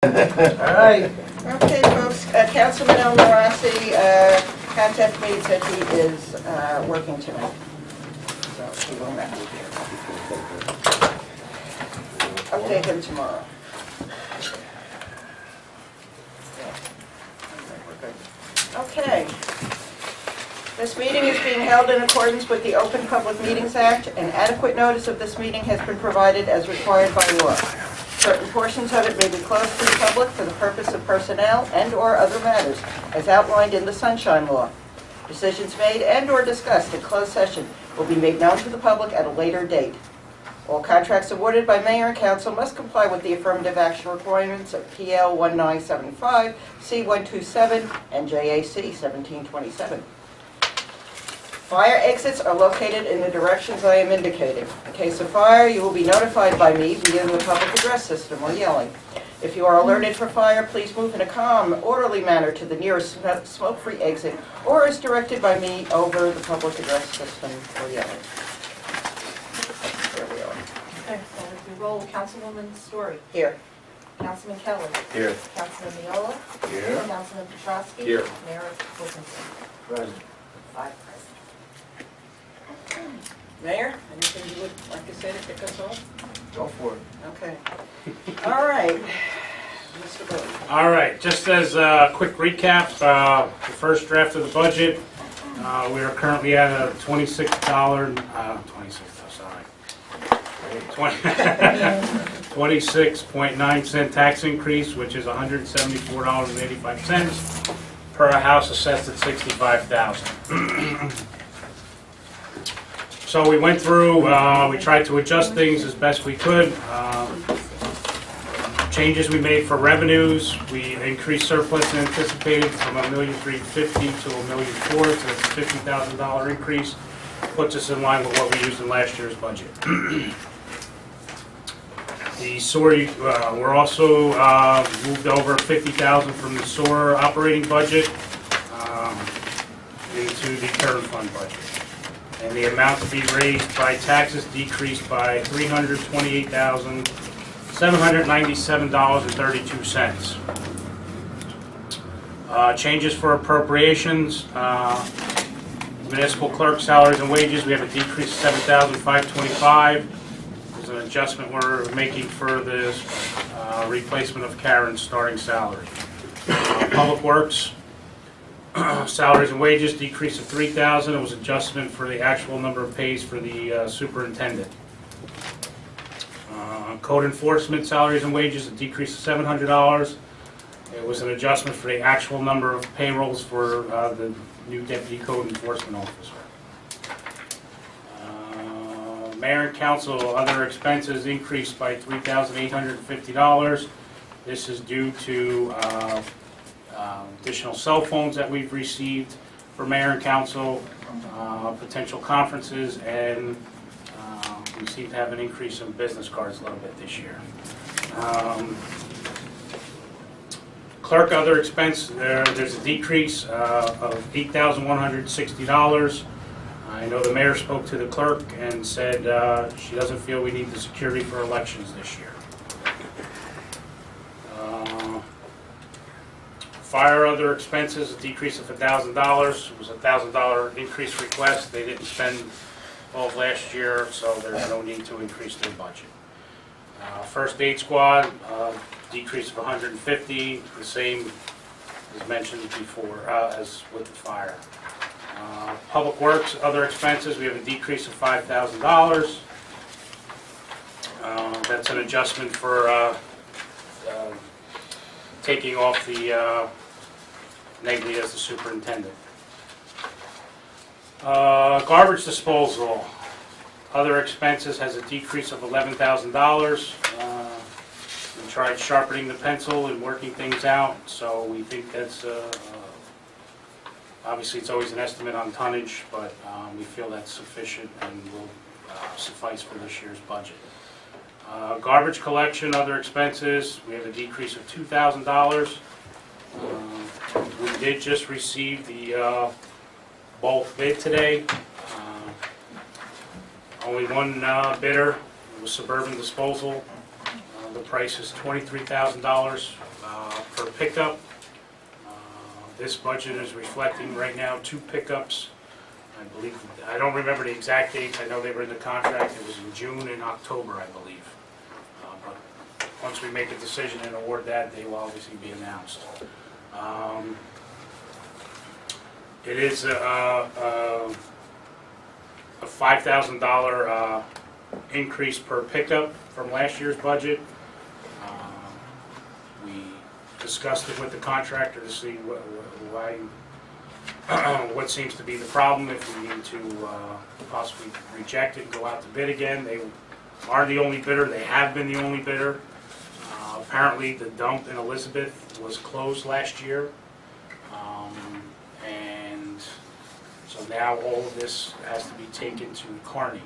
All right. Okay, folks, Councilman El Marassi contacted me and said he is working tonight, so he will not be here. Update him tomorrow. Okay. This meeting is being held in accordance with the Open Public Meetings Act, and adequate notice of this meeting has been provided as required by law. Certain portions of it may be closed to the public for the purpose of personnel and/or other matters, as outlined in the Sunshine Law. Decisions made and/or discussed in closed session will be made known to the public at a later date. All contracts awarded by mayor and council must comply with the affirmative action requirements of PL 1975, C127, and JAC 1727. Fire exits are located in the directions I am indicating. In case of fire, you will be notified by me via the public address system or yelling. If you are alerted for fire, please move in a calm, orderly manner to the nearest smoke-free exit, or as directed by me over the public address system or yelling. There we are. Okay, so we roll Councilwoman Story, Here. Councilman Kelly, Here. Councilman Miola, Here. Councilman Petrosky, Here. Mayor Wilkinson. Present. 5 present. Mayor, anything you would like to say to kick us off? Go for it. Okay. All right. Mr. Bowden. All right, just as a quick recap, the first draft of the budget, we are currently at a $26.9 tax increase, which is $174.85 per a house assessed at $65,000. So we went through, we tried to adjust things as best we could. Changes we made for revenues, we increased surplus anticipated from $1,350,000 to $1,400,000, so that's a $50,000 increase. Puts us in line with what we used in last year's budget. The sewer, we're also moved over $50,000 from the sewer operating budget into the current fund budget. And the amount to be raised by taxes decreased by $328,797.32. Changes for appropriations, municipal clerk salaries and wages, we have a decrease of $7,525. There's an adjustment we're making for the replacement of Karen's starting salary. Public Works, salaries and wages decrease of $3,000. It was adjustment for the actual number of pays for the superintendent. Code enforcement salaries and wages, a decrease of $700. It was an adjustment for the actual number of payrolls for the new deputy code enforcement officer. Mayor and council other expenses increased by $3,850. This is due to additional cell phones that we've received for mayor and council, potential conferences, and we seem to have an increase in business cards a little bit this year. Clerk other expense, there's a decrease of $8,160. I know the mayor spoke to the clerk and said she doesn't feel we need the security for elections this year. Fire other expenses, a decrease of $1,000. It was a $1,000 increase request. They didn't spend all of last year, so there's no need to increase their budget. First aid squad, decrease of $150, the same as mentioned before as with the fire. Public Works other expenses, we have a decrease of $5,000. That's an adjustment for taking off the Negley as the superintendent. Garbage disposal, other expenses has a decrease of $11,000. We tried sharpening the pencil and working things out, so we think that's, obviously it's always an estimate on tonnage, but we feel that's sufficient and will suffice for this year's budget. Garbage collection, other expenses, we have a decrease of $2,000. We did just receive the bulk bid today. Only one bidder, it was Suburban Disposal. The price is $23,000 per pickup. This budget is reflecting right now 2 pickups. I believe, I don't remember the exact dates, I know they were in the contract, it was in June and October, I believe. But once we make a decision and award that, they will obviously be announced. It is a $5,000 increase per pickup from last year's budget. We discussed it with the contractor to see what seems to be the problem, if we need to possibly reject it and go out to bid again. They are the only bidder, they have been the only bidder. Apparently the dump in Elizabeth was closed last year. And so now all of this has to be taken to Kearney.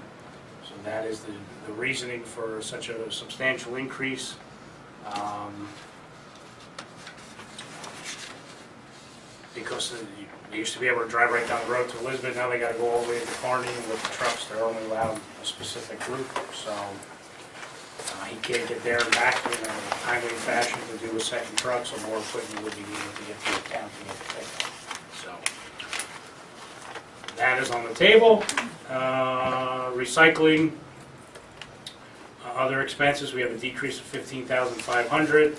So that is the reasoning for such a substantial increase. Because they used to be able to drive right down the road to Elizabeth, now they gotta go all the way to Kearney, and with the trucks, they're only allowed a specific route, so he can't get there and back in a timely fashion to do a second truck, so more equipment would be needed to get to the account to get the pickup. So that is on the table. Recycling, other expenses, we have a decrease of $15,500.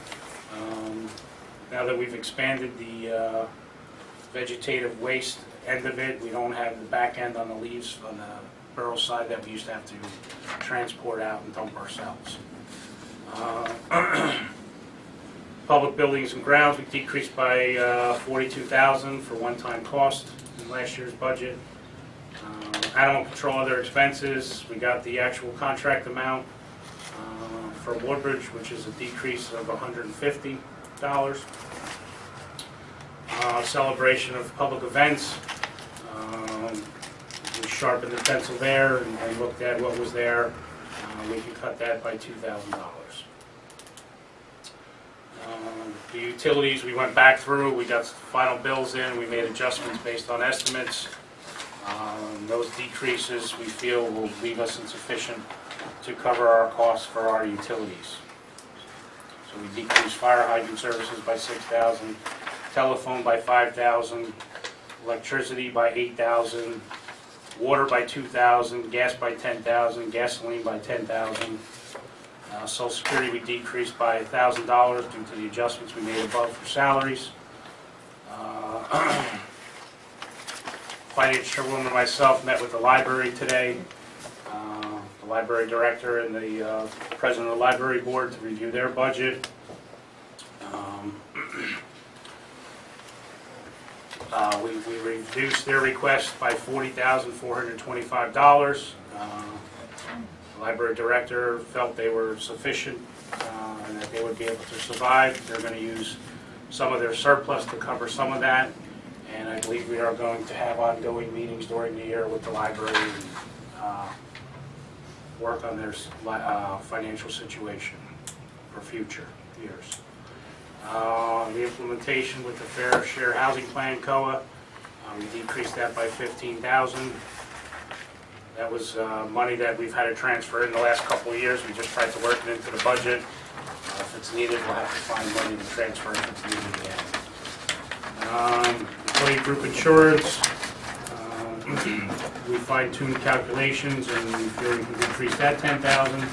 Now that we've expanded the vegetative waste end of it, we don't have the back end on the leaves on the barrel side that we used to have to transport out and dump ourselves. Public buildings and grounds, we decreased by $42,000 for one-time cost in last year's budget. Animal control, other expenses, we got the actual contract amount for Woodbridge, which is a decrease of $150. Celebration of public events, we sharpened the pencil there and looked at what was there. We can cut that by $2,000. The utilities, we went back through, we got final bills in, we made adjustments based on estimates. Those decreases we feel will leave us insufficient to cover our costs for our utilities. So we decreased fire hydrant services by $6,000, telephone by $5,000, electricity by $8,000, water by $2,000, gas by $10,000, gasoline by $10,000. Social Security we decreased by $1,000 due to the adjustments we made above for salaries. Finance Chairwoman and myself met with the library today, the library director and the president of the library board to review their budget. We reduced their request by $40,425. The library director felt they were sufficient and that they would be able to survive. They're going to use some of their surplus to cover some of that. And I believe we are going to have ongoing meetings during the year with the library and work on their financial situation for future years. The implementation with the Fair Share Housing Plan, COA, we decreased that by $15,000. That was money that we've had to transfer in the last couple of years. We just tried to work it into the budget. If it's needed, we'll have to find money to transfer if it's needed again. Employee group insurance, we fine-tuned calculations and we feel we can decrease that $10,000.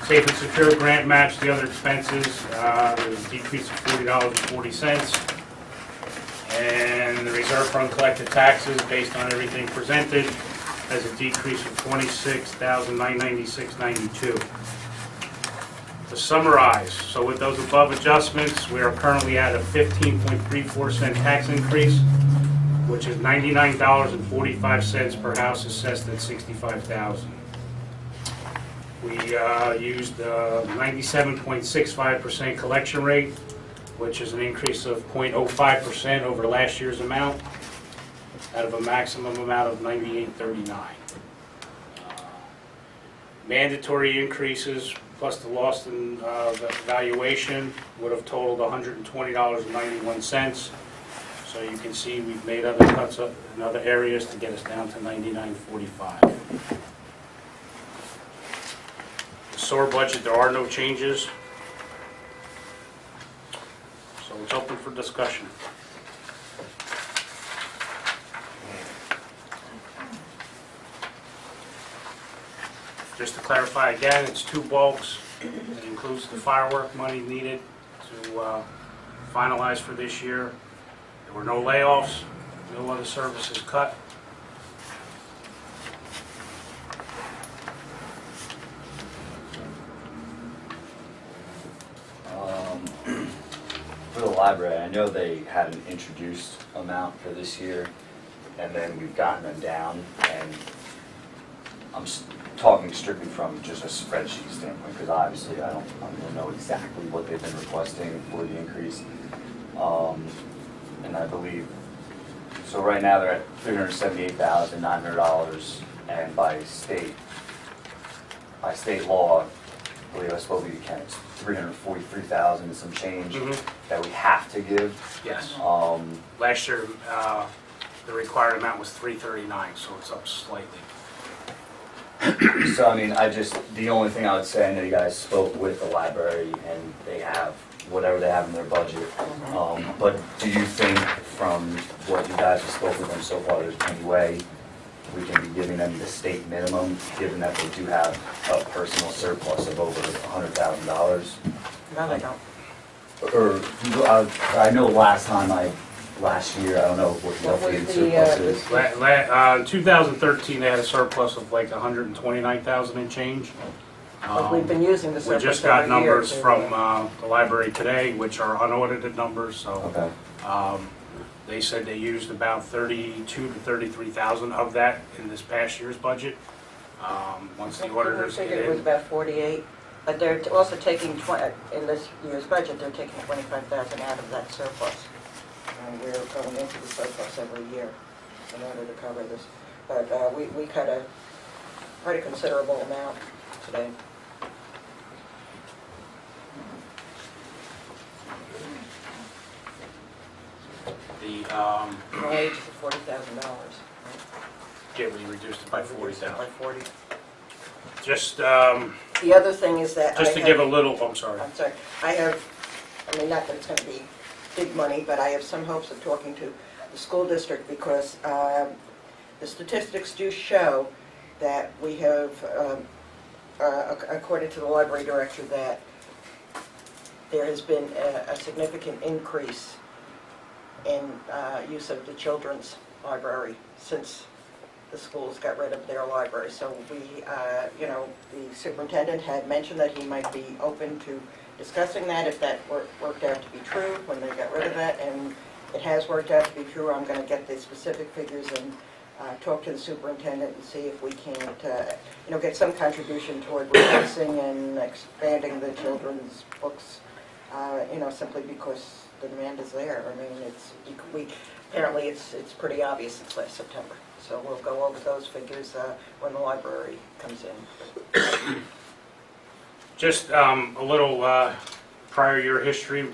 Safe and secure grant match, the other expenses, there's a decrease of $40.40. And the reserve for uncollected taxes, based on everything presented, has a decrease of $26,996.92. To summarize, so with those above adjustments, we are currently at a 15.34 cent tax increase, which is $99.45 per house assessed at $65,000. We used 97.65% collection rate, which is an increase of 0.05% over last year's amount, out of a maximum amount of $98.39. Mandatory increases plus the loss in valuation would have totaled $120.91. So you can see we've made other cuts up in other areas to get us down to $99.45. The SOAR budget, there are no changes. So it's open for discussion. Just to clarify again, it's two bulks. It includes the firework money needed to finalize for this year. There were no layoffs, no other services cut. For the library, I know they had an introduced amount for this year, and then we've gotten them down, and talking strictly from just a spreadsheet standpoint, because obviously I don't know exactly what they've been requesting for the increase. And I believe, so right now they're at $378,900, and by state law, I believe I spoke to you, Ken, it's $343,000 and some change that we have to give. Yes. Last year, the required amount was $339, so it's up slightly. So, I mean, the only thing I would say, I know you guys spoke with the library and they have whatever they have in their budget. But do you think from what you guys have spoken with them so far, there's any way we can be giving them the state minimum, given that they do have a personal surplus of over $100,000? No, they don't. Or, I know last year, I don't know what the What was updated the, surplus is. In 2013, they had a surplus of like $129,000 and change. But we've been using the We surplus just got every year numbers to- from the library today, which are unaudited numbers, so Okay. they said they used about $32,000 to $33,000 of that in this past year's budget. Once the auditors I get figured it was in. about 48, but they're also taking, in this year's budget, they're taking 25,000 out of that surplus. And we're going into the surplus every year in order to cover this. But we cut quite a considerable amount today. The, Wage is $40,000. yeah, we reduced it by By 40,000. 40. Just, The other thing is that just to give a little, I'm sorry. I'm sorry, I mean, not that it's going to be big money, but I have some hopes of talking to the school district because the statistics do show that we have, according to the library director, that there has been a significant increase in use of the children's library since the schools got rid of their library. So we, the superintendent had mentioned that he might be open to discussing that if that worked out to be true when they got rid of that, and it has worked out to be true. I'm going to get the specific figures and talk to the superintendent and see if we can't, get some contribution toward replacing and expanding the children's books, simply because the demand is there. I mean, apparently it's pretty obvious since last September. So we'll go over those figures when the library comes in. Just a little prior year history.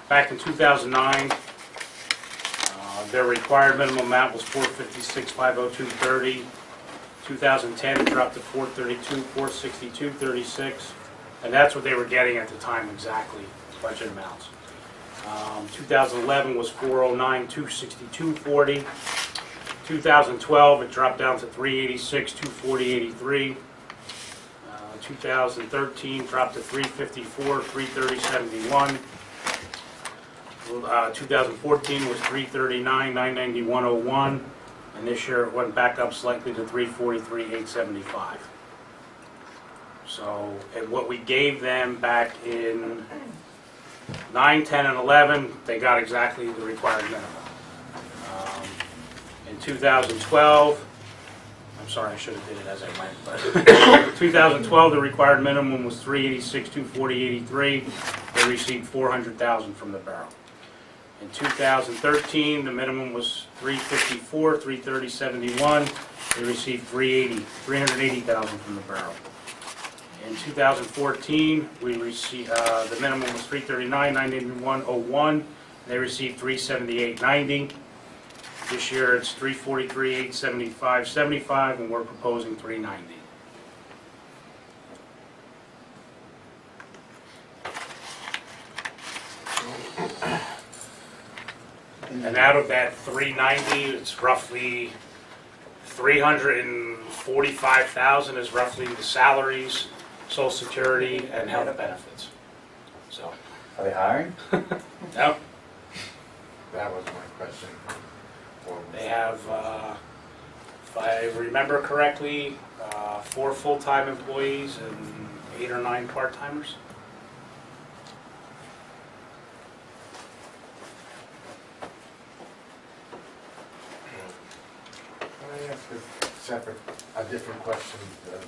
Back in 2009, their required minimum amount was $456,502.30. 2010, it dropped to $432, $462.36, and that's what they were getting at the time exactly, budget amounts. 2011 was $409,262.40. 2012, it dropped down to $386,240.83. 2013 dropped to $354, $330.71. 2014 was $339, $991.01, and this year it went back up slightly to $343, $875. So, and what we gave them back in 9, 10, and 11, they got exactly the required minimum. In 2012, I'm sorry, I should have did it as I went, but 2012, the required minimum was $386, $240.83. They received $400,000 from the borough. In 2013, the minimum was $354, $330.71. They received $380,000 from the borough. In 2014, we received the minimum was $339, $981.01. They received $378.90. This year it's $343, $875.75, and we're proposing $390. And out of that 390, it's roughly 345,000 is roughly the salaries, Social Security, and health benefits. So, Are they hiring? no, That was my question. they have, if I remember correctly, 4 full-time employees and 8 or 9 part-timers. Can I ask a different question than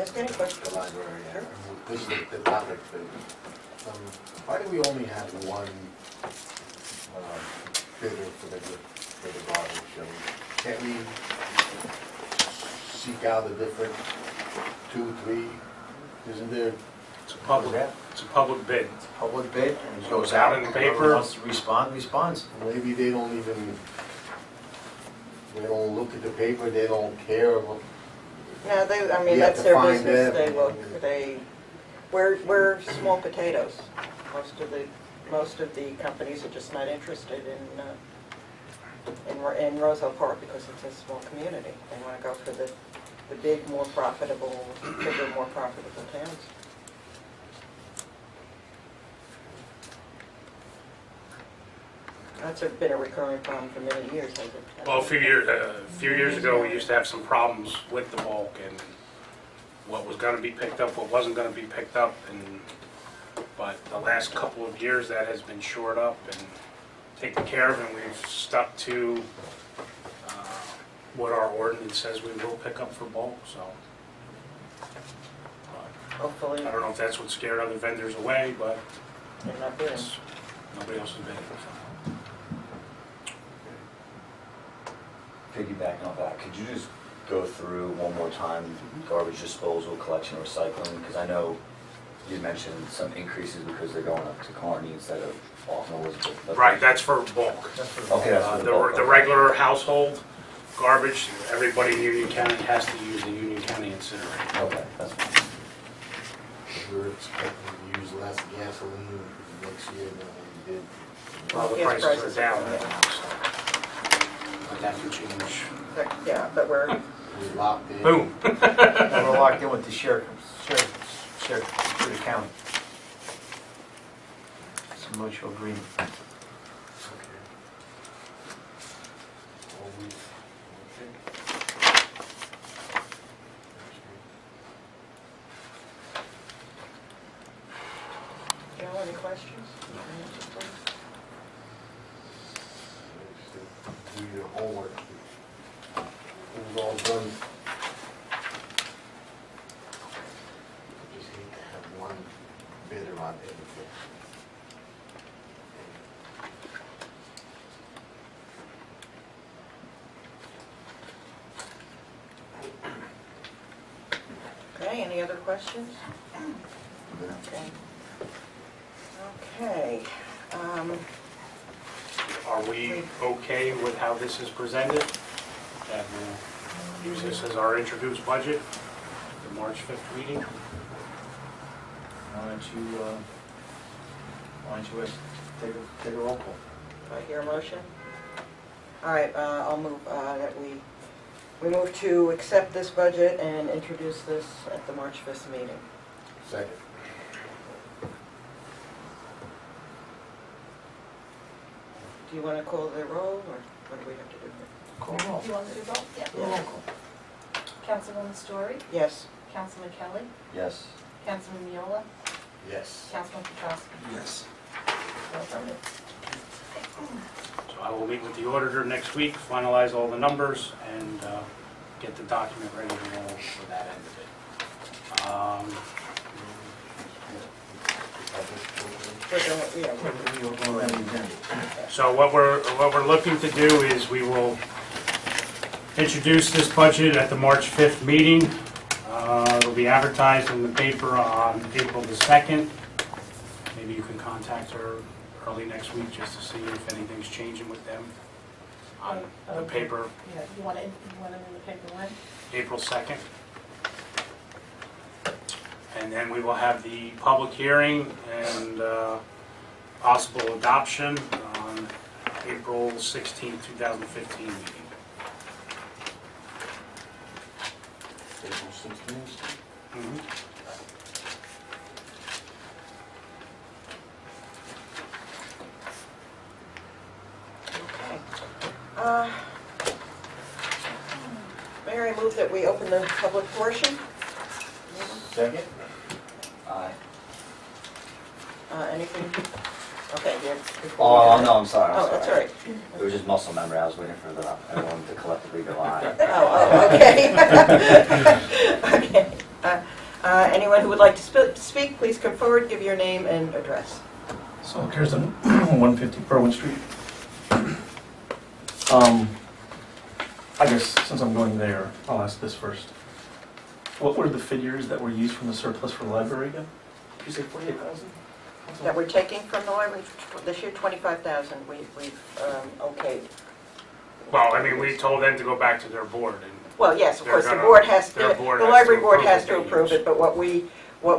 Ask any question. the library? This is the topic. Why do we only have one bidder for the garbage? Can't we seek out a different 2, 3? Isn't there? It's a public bid. Public bid, and it goes out in the paper. Whoever wants to respond, responds. Maybe they don't look at the paper, they don't care. No, I mean, We have that's to their find business, them. we're small potatoes. Most of the companies are just not interested in Roselle Park because it's a small community. They want to go for the bigger, more profitable towns. That's been a recurring problem for many years, hasn't it? Well, a few years ago, we used to have some problems with the bulk and what was going to be picked up, what wasn't going to be picked up, but the last couple of years, that has been shored up and taken care of, and we've stuck to what our ordinance says we will pick up for bulk, so. Hopefully, I don't know if that's what scared other vendors away, but they're not bidding. nobody else is bidding, so. Piggybacking off that, could you just go through one more time garbage disposal, collection, recycling? Because I know you mentioned some increases because they're going up to Kearney instead of Alton Elizabeth. Right, that's for bulk. Okay, that's for the bulk. The regular household garbage, everybody in Union County has to use the Union County incinerator. Okay, that's fine. We're expecting to use less gasoline next year than we did. Well, the Gas prices are down are now, so. But that can change. Yeah, but we're, We locked in. Boom. We're locked in with the sheriff to the county. It's a mutual agreement. Okay. Well, okay. any questions? Do your homework. Who's all done? Just need to have one bidder on everything. Okay, any other questions? Okay. Okay. Are we okay with how this is presented? That we'll use this as our introduced budget, the March 5th meeting? Why don't you take a roll call? Do I hear a motion? All right, I'll move that we move to accept this budget and introduce this at the March 5th meeting. Second. Do you want to call the roll, or what do we have to do here? Call roll. You want to do both? Yeah. Roll call. Councilwoman Story, Yes. Councilman Kelly, Yes. Councilman Miola, Yes. Councilman Petrowski. Yes. Well voted. So I will meet with the auditor next week, finalize all the numbers, and get the document ready to roll for that end of it. We're going, yeah, We'll go around the agenda. So what we're looking to do is we will introduce this budget at the March 5th meeting. It'll be advertised in the paper on April the 2nd. Maybe you can contact her early next week just to see if anything's changing with them on the paper, Yeah, you want it in the paper when? April 2nd. And then we will have the public hearing and possible adoption on April 16, 2015 meeting. April 16th. Okay. Mayor, I move that we open the public portion. Second? Aye. Anything? Okay, yeah. Oh, no, I'm sorry, Oh, that's all right. It was just muscle memory, I was waiting for everyone to collectively go aye. Oh, okay. Okay. Anyone who would like to speak, please come forward, give your name and address. So here's 150 Berwyn Street. I guess since I'm going there, I'll ask this first. What were the figures that were used from the surplus for the library again? Did you say 48,000? That we're taking from the library this year, 25,000, we've okayed. Well, I mean, we told them to go back to their board, and Well, yes, of They're course, the gonna- board has to, their board the has to library board approve has what to they approve use. it, but what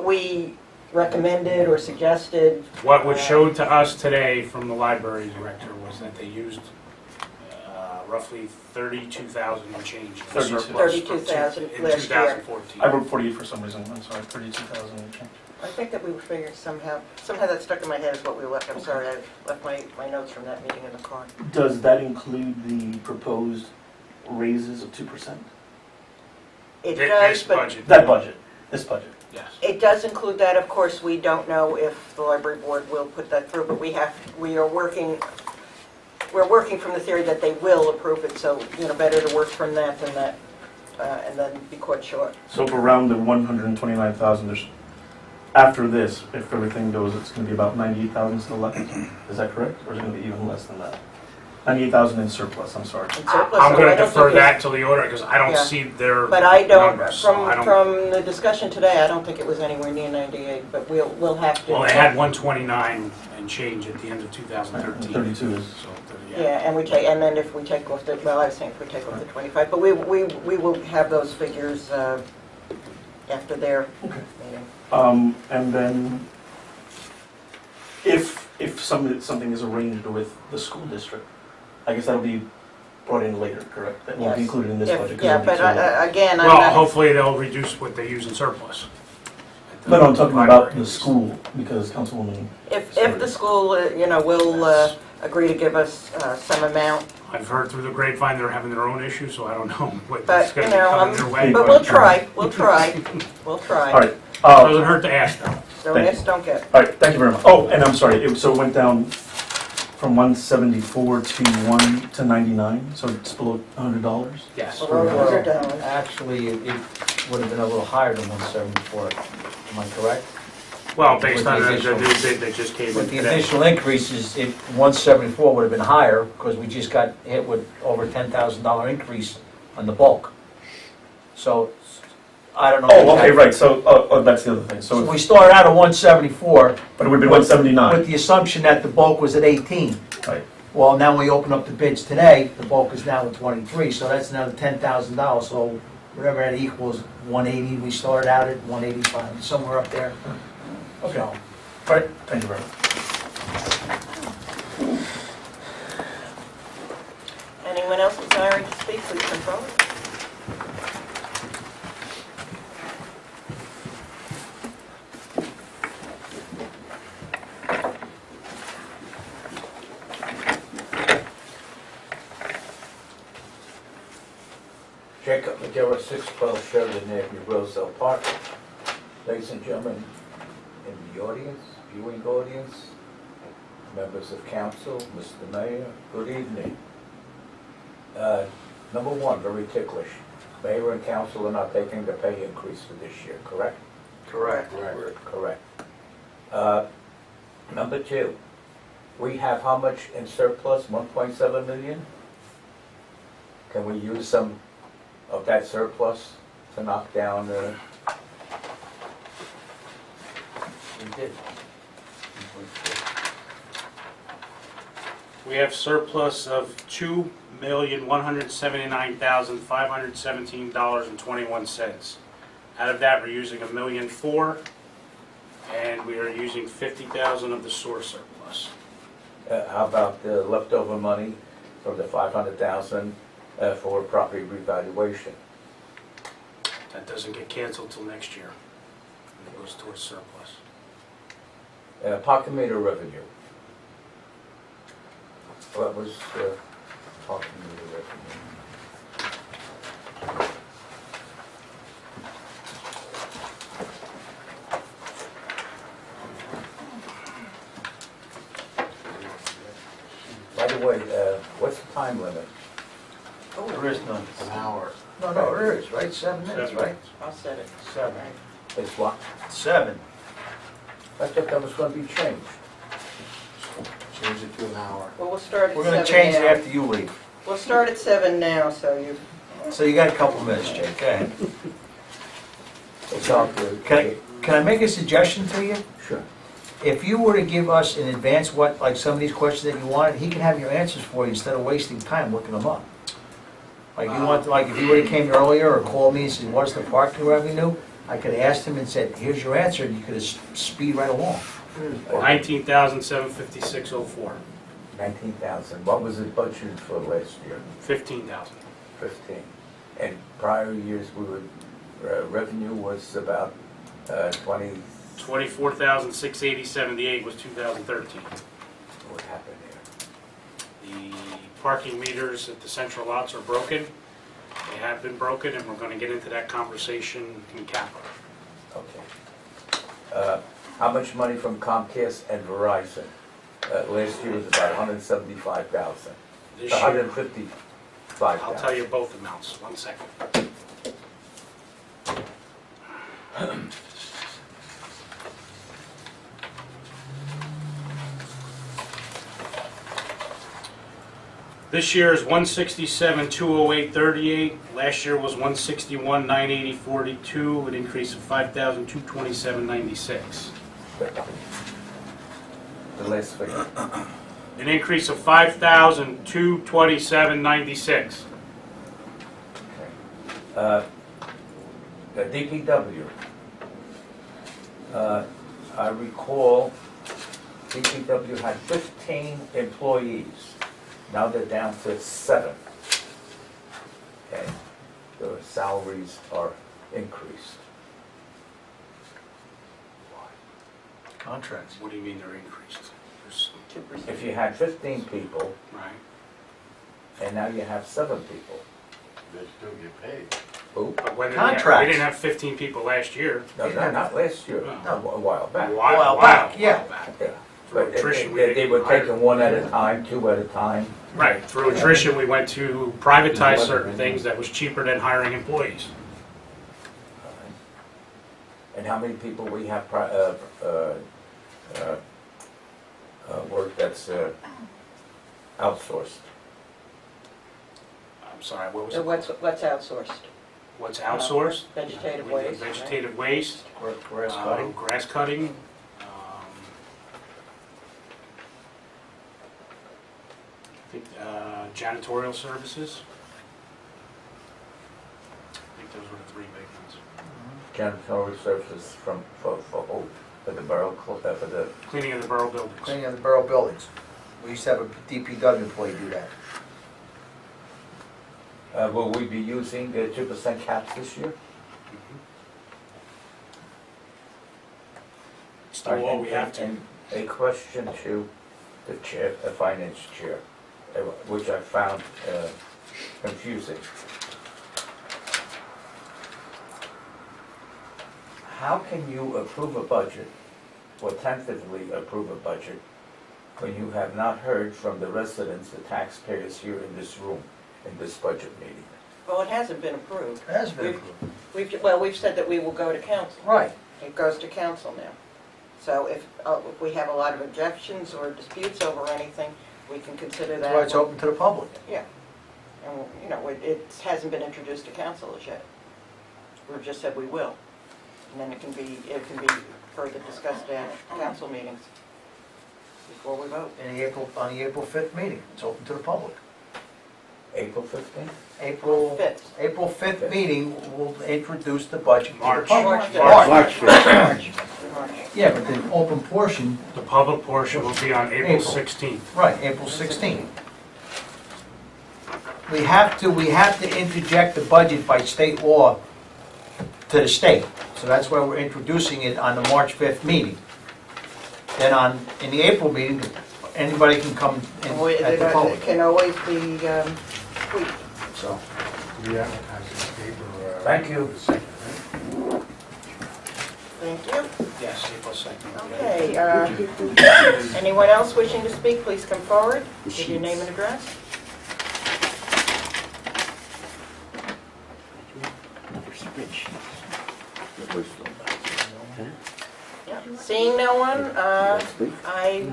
we recommended or suggested. what was showed to us today from the library director was that they used roughly 32,000 and change in 32. surplus. 32,000 in last year. 2014. I wrote 48 for some reason, I'm sorry, 32,000 and change. I think that we figured somehow that stuck in my head is what we left. I'm sorry, I left my notes from that meeting in the car. Does that include the proposed raises of 2%? It This does, but budget. That budget, this budget. Yes. it does include that. Of course, we don't know if the library board will put that through, but we're working from the theory that they will approve it, so, better to work from that than that, and then be caught short. So around the 129,000, after this, if everything goes, it's going to be about 98,000 still left. Is that correct? Or is it going to be even less than that? 98,000 in surplus, I'm sorry. In surplus, I'm so going I to don't defer think that till the order, because I don't Yeah. see their But I don't, numbers, so I don't. from the discussion today, I don't think it was anywhere near 98, but we'll have to. Well, they had 129 and change at the end of 2013. 32 is. So, Yeah, and then if we take off the, well, I was saying if we take off the 25, but we will have those figures after their meeting. And then, if something is arranged with the school district, I guess that'll be brought in later, correct? That won't be Yes. included in this If- budget. 'cause Yeah, it'll be but too late. again, I'm Well, not, hopefully they'll reduce what they use in surplus. No, I'm talking about Library. the school, because Councilwoman, if the school, will agree to give us some amount, I've heard through the grapevine they're having their own issues, so I don't know what's but, going to be coming their way. but we'll try, we'll try. all right. Doesn't hurt to ask, though. Don't ask, don't get. All right, thank you very much. Oh, and I'm sorry, so it went down from 174 to 99, so it's below $100? Yes. Below the $100. Actually, it would have been a little higher than 174, am I correct? Well, based on With the the additional- new bid that just came in With the today. additional increases, 174 would have been higher, because we just got hit with over $10,000 increase on the bulk. So, I don't know. Oh, okay, right, so, that's the other thing, So so, we started out at 174, but it would be 179. with the assumption that the bulk was at 18. Right. Well, now we open up the bids today, the bulk is now at 23, so that's another $10,000. So whatever that equals, 180, we started out at 185, somewhere up there. Okay, all So, right, thank you very much. Anyone else desiring to speak, please come forward. Jacob Madera, 612 Sheridan Avenue, Roselle Park. Ladies and gentlemen in the audience, viewing audience, members of council, Mr. Mayor, good evening. Number one, very ticklish. Mayor and council are not taking the pay increase for this year, correct? correct. Correct. Number two, we have how much in surplus? 1.7 million? Can we use some of that surplus to knock down the... We did. We have surplus of $2,179,517.21. Out of that, we're using $1,004,000, and we are using $50,000 of the sewer surplus. How about the leftover money from the 500,000 for property revaluation? That doesn't get canceled till next year. And it goes towards surplus. Parking meter revenue. What was parking meter revenue? By the way, what's the time limit? There is none. An hour. No, there is, right? 7 minutes, right? I'll set it. 7. It's what? 7. I thought that was gonna be changed. Change it to an hour. Well, we'll start at 7 We're now. gonna change it after you leave. We'll start at 7 now, so you, So you got a couple minutes, Jake, go ahead. It's all good. Can I make a suggestion to you? Sure. If you were to give us in advance what, like some of these questions that you wanted, he can have your answers for you instead of wasting time looking them up. Like you want, like if you would've came earlier or called me and said, what's the parking revenue? I could've asked him and said, here's your answer, and you could've speed right along. 19,756.04. 19,000. What was it budgeted for last year? 15,000. 15. And prior years, we were, revenue was about 20, 24,680.78 was 2013. what happened there? The parking meters at the central lots are broken. They have been broken, and we're gonna get into that conversation in capital. Okay. How much money from Comcast and Verizon? Last year was about 175,000. This year, 155,000. I'll tell you both amounts, 1 second. This year is 167,208.38. Last year was 161,980.42, an increase of 5,227.96. The last figure. An increase of 5,227.96. Okay. The DPW. I recall DPW had 15 employees. Now they're down to 7. Okay. Their salaries are increased. Contracts. What do you mean they're increased? There's 2%. If you had 15 people right. and now you have 7 people, They still get paid. who? But when Contracts. we didn't have 15 people last year. No, not last year, No. a while back. while back, yeah. Yeah. Through But attrition, we they were didn't hire. taking one at a time, 2 at a time. Right, through attrition, we went to privatize certain things that was cheaper than hiring employees. And how many people we have work that's outsourced? I'm sorry, what was So it? what's outsourced? What's outsourced? Vegetative We did waste, right? Vegetative waste, Grass cutting. grass cutting. I think janitorial services. I think those were the 3 big ones. Janitorial services for the borough, for the, Cleaning of the borough buildings. Cleaning of the borough buildings. We used to have a DPW employee do that. will we be using the 2% caps this year? Still all we have to. And a question to the chair, the finance chair, which I found confusing. How can you approve a budget, or tentatively approve a budget, when you have not heard from the residents, the taxpayers here in this room, in this budget meeting? Well, it hasn't been approved. It has been approved. We've said that we will go to council. Right. It goes to council now. So if we have a lot of objections or disputes over anything, we can consider that. That's why it's open to the public. Yeah. And, you know, it hasn't been introduced to council as yet. We've just said we will. And then it can be further discussed at council meetings before we vote. On the April 5th meeting, it's open to the public. April 15th? April 5th. 5th meeting, we'll introduce the budget. to the March. public. March. March. March. Yeah, but the open portion, The public portion will be on April April. 16th. right, April 16th. We have to interject the budget by state law to the state. So that's why we're introducing it on the March 5th meeting. Then in the April meeting, anybody can come in at the It public. can always be tweaked. So, Re-advertise in the paper. Thank you. Thank you. Yes, April 2nd. Okay, anyone else wishing to speak, please come forward. Give your name and address. Yeah. Seeing no one, I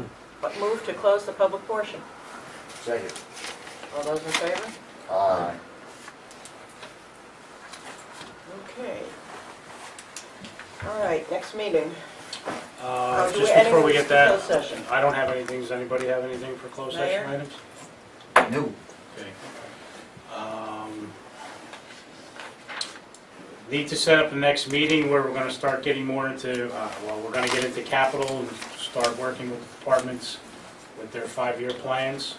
move to close the public portion. Second. All those in favor? Aye. Okay. All right, next meeting. Do Just any before we get that, closed session? I don't have anything. Does anybody have anything for closed session Mayor? items? new. Okay. Need to set up the next meeting where we're gonna start getting more into, we're gonna get into capital and start working with the departments with their 5-year plans.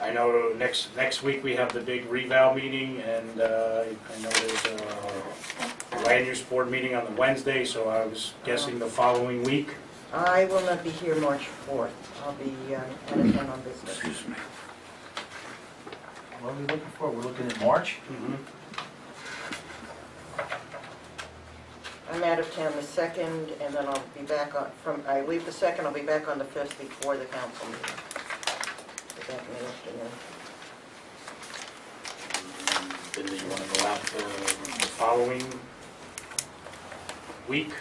I know next week we have the big reval meeting, and I know there's a land use board meeting on the Wednesday, so I was guessing the following week. I will not be here March 4th. I'll be out of town on business. What are we looking for? We're looking at March? I'm out of town the 2nd, and then I'll be back I leave the 2nd, I'll be back on the 5th before the council meeting. Be back in the afternoon. Then do you want to go out the following week,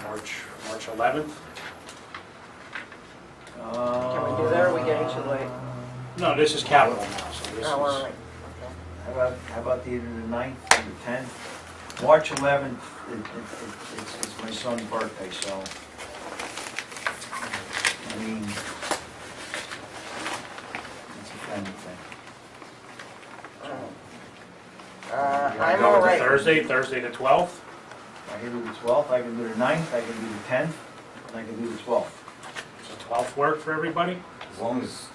March 11th? Can we do that, or are we getting too late? No, this is capital now, so this is... Oh, all right. How about either the 9th or the 10th? March 11th, it's my son's birthday, so, I mean, it's a family thing. I'm Go all with the right. Thursday the 12th? I can do the 12th, I can do the 9th, I can do the 10th, and I can do the 12th. Does the 12th work for everybody? As long as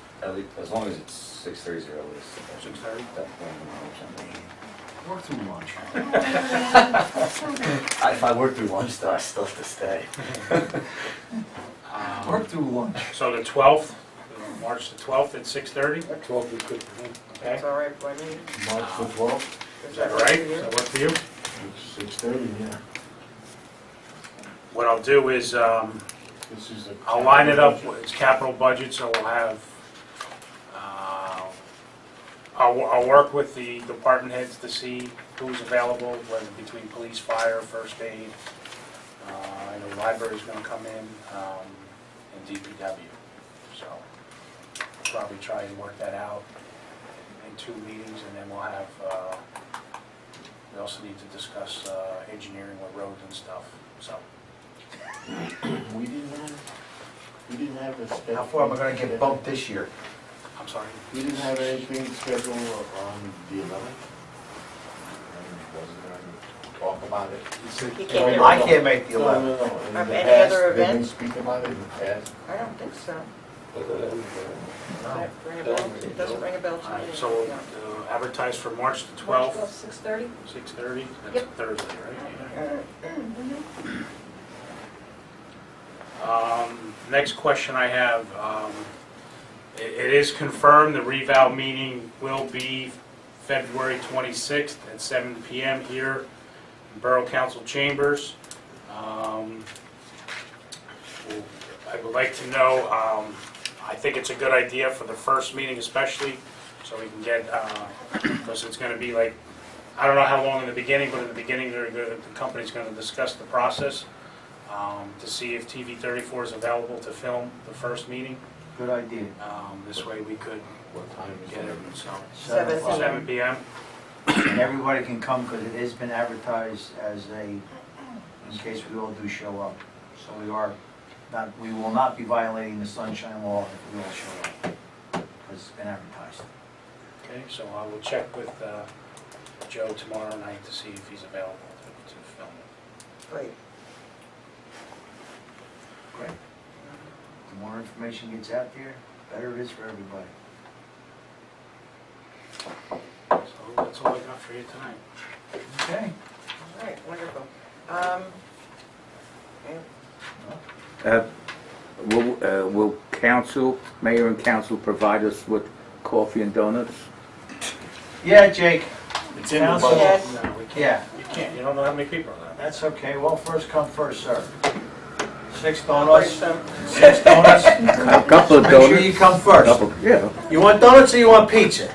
it's 6:30 or at least. 6:30? Work through lunch. If I work through lunch, though, I still have to stay. Work through lunch. So the 12th, March the 12th at 6:30? That 12 we could, Okay, That's all right by me. March the 12th, is that all right? for you? Does that work for you? 6:30, yeah. What I'll do is, This is a. I'll line it up, it's capital budget, so we'll have, I'll work with the department heads to see who's available, whether between police, fire, first aid. I know library's gonna come in, and DPW. So we'll probably try and work that out in 2 meetings, and then we'll have, we also need to discuss engineering with roads and stuff, so. We didn't have a schedule. How far am I gonna get bumped this year? I'm sorry. We didn't have anything scheduled on the 11th? Wasn't there any talk about it? He can't hear I me. can't make the No, 11th. no, no. In Of the any past, other they didn't event? speak about it in the past? I don't think so. No. Ring a bell? It doesn't ring a bell to All me. right, so advertise for March the March 12th, 6:30? 6:30, that's Yep. Thursday, right? Next question I have, it is confirmed the reval meeting will be February 26th at 7 PM here in Borough Council Chambers. I would like to know, I think it's a good idea for the first meeting especially, so we can get, because it's going to be like, I don't know how long in the beginning, but in the beginning, the company's going to discuss the process to see if TV 34 is available to film the first meeting. Good idea. This way we could What time is get it, it? so, 7 o'clock. 7 PM. And everybody can come because it has been advertised as in case we all do show up. So we will not be violating the sunshine law if we all show up. because it's been advertised. Okay, so I will check with Joe tomorrow night to see if he's available to film it. Great. Great. The more information gets out there, better it is for everybody. So that's all I got for you tonight. Okay. All right, wonderful. Will council, mayor and council provide us with coffee and donuts? Yeah, Jake. It's in the Council. budget. Yes. No, we can't. Yeah, You can't, you don't know how many people are there. that's okay. Well, first come, first serve. 6 I'll bring donuts. some. 6 donuts. A couple of Make sure donuts. you come first. Yeah. You want donuts or you want pizza?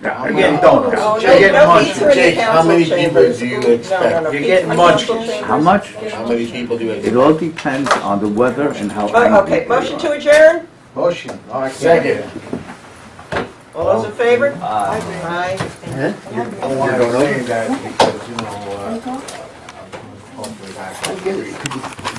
I'm getting donuts. Oh, You're getting no munchkins. pizza in the Jake, how council many people chambers. do you No, no, expect? no, You're pizza getting in the council munchkins. chambers. How much? How many people do you It expect? all depends on the weather and how. Oh, okay, motion to adjourn? Motion. Second. All those in favor? Aye. Aye. You're going over that because, you know, hopefully back.